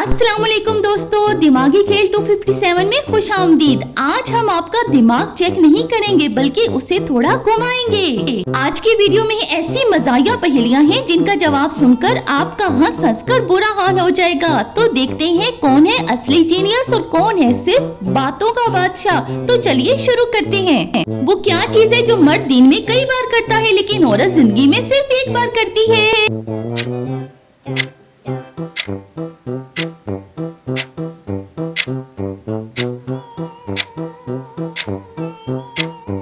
अस्सलामुअलैकुम दोस्तों, दिमागी खेल 257 में खुश आमदीद। आज हम आपका दिमाग चेक नहीं करेंगे बल्कि उसे थोड़ा घुमाएंगे। आज की वीडियो में ऐसी मजाया पहेलियां हैं जिनका जवाब सुनकर आपका हंस हंसकर बुरा हाल हो जाएगा। तो देखते हैं कौन है असली जीनियस और कौन है सिर्फ बातों का बादशाह। तो चलिए शुरू करते हैं। वो क्या चीज है जो मर्द दिन में कई बार करता है लेकिन औरत जिंदगी में सिर्फ एक बार करती है?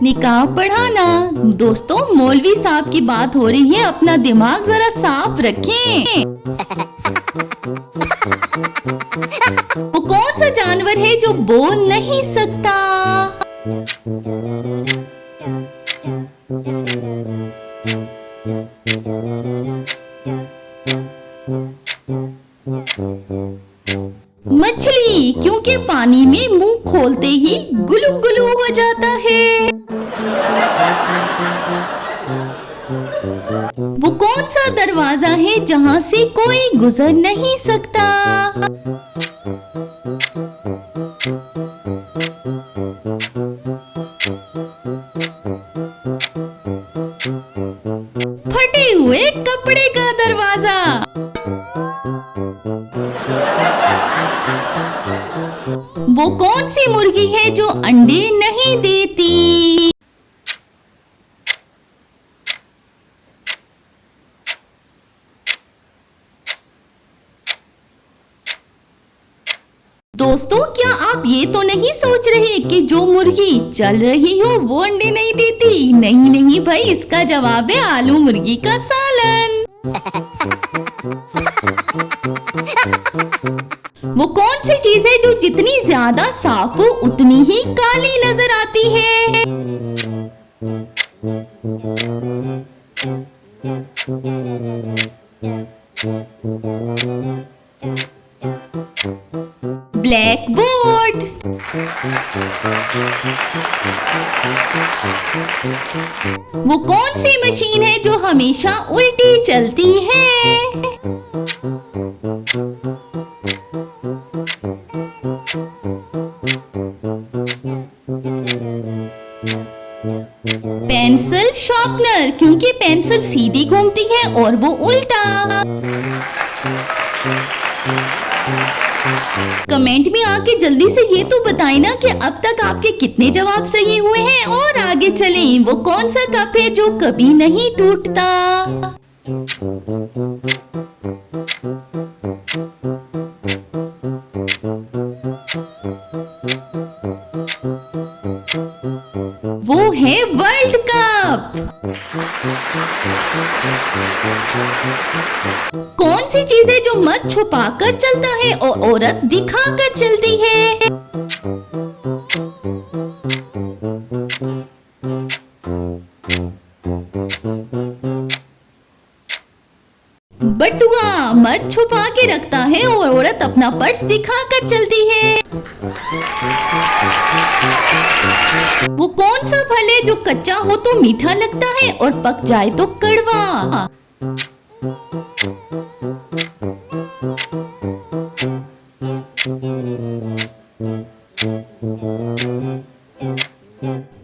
निकाह पढ़ाना। दोस्तों, मौलवी साहब की बात हो रही है, अपना दिमाग जरा साफ रखें। वो कौन सा जानवर है जो बोल नहीं सकता? मछली, क्योंकि पानी में मुंह खोलते ही गुलू गुलू हो जाता है। वो कौन सा दरवाजा है जहां से कोई गुजर नहीं सकता? फटे हुए कपड़े का दरवाजा। वो कौन सी मुर्गी है जो अंडे नहीं देती? दोस्तों, क्या आप ये तो नहीं सोच रहे कि जो मुर्गी चल रही हो वो अंडे नहीं देती? नहीं नहीं भाई, इसका जवाब है आलू मुर्गी का सालन। वो कौन सी चीज है जो जितनी ज्यादा साफ हो उतनी ही काली नजर आती है? Black board. वो कौन सी मशीन है जो हमेशा उल्टी चलती है? पेंसिल शार्पनर, क्योंकि पेंसिल सीधी घूमती है और वो उल्टा। कमेंट में आके जल्दी से ये तो बताएं ना कि अब तक आपके कितने जवाब सही हुए हैं और आगे चलें। वो कौन सा कप है जो कभी नहीं टूटता? वो है वर्ल्ड कप। कौन सी चीज है जो मर्द छुपा कर चलता है और औरत दिखा कर चलती है? बटुआ, मर्द छुपा के रखता है और औरत अपना पर्स दिखा कर चलती है। वो कौन सा फल है जो कच्चा हो तो मीठा लगता है और पक जाए तो कड़वा?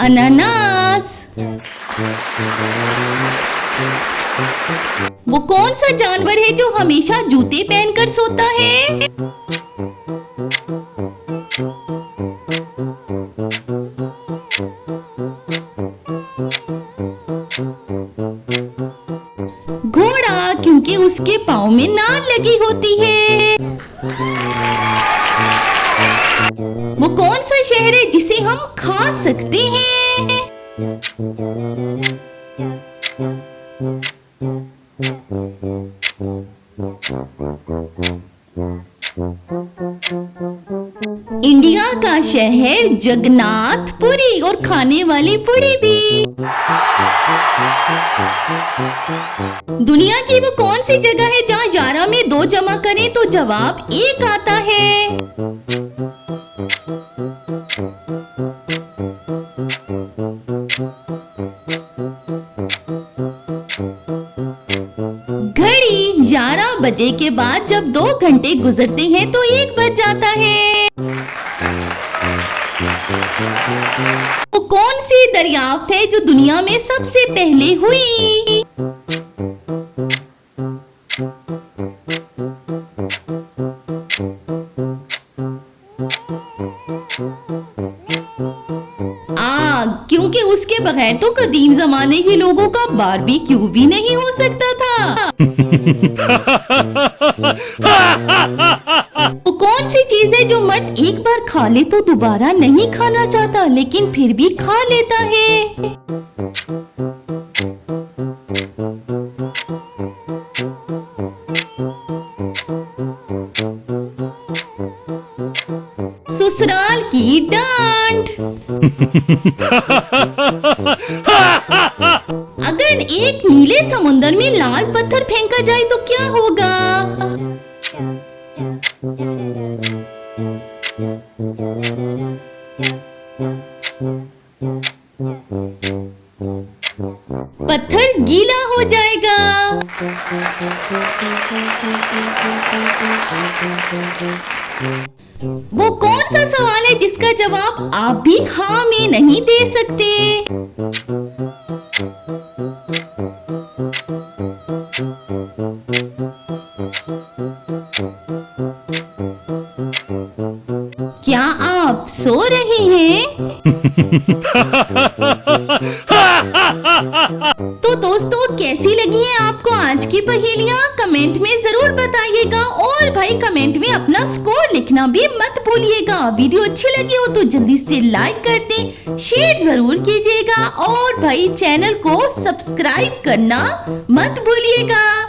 अनानास। वो कौन सा जानवर है जो हमेशा जूते पहनकर सोता है? घोड़ा, क्योंकि उसके पाँव में नाल लगी होती है। वो कौन सा शहर है जिसे हम खा सकते हैं? इंडिया का शहर जगन्नाथपुरी और खाने वाली पुरी भी। दुनिया की वो कौन सी जगह है जहाँ 11 में 2 जमा करें तो जवाब 1 आता है? घड़ी, 11 बजे के बाद जब 2 घंटे गुजरते हैं तो 1 बज जाता है। वो कौन सी दरियाफ्त है जो दुनिया में सबसे पहले हुई? आग, क्योंकि उसके बगैर तो कदीम जमाने के लोगों का बारबेक्यू भी नहीं हो सकता था। वो कौन सी चीज है जो मर्द एक बार खा ले तो दोबारा नहीं खाना चाहता लेकिन फिर भी खा लेता है? ससुराल की डांट। अगर एक नीले समुद्र में लाल पत्थर फेंका जाए तो क्या होगा? पत्थर गीला हो जाएगा। वो कौन सा सवाल है जिसका जवाब आप भी हाँ में नहीं दे सकते? क्या आप सो रहे हैं? तो दोस्तों, कैसी लगी है आपको आज की पहेलियां? कमेंट में जरूर बताइएगा और भाई कमेंट में अपना स्कोर लिखना भी मत भूलिएगा। वीडियो अच्छी लगी हो तो जल्दी से लाइक कर दें, शेयर जरूर कीजिएगा और भाई चैनल को सब्सक्राइब करना मत भूलिएगा।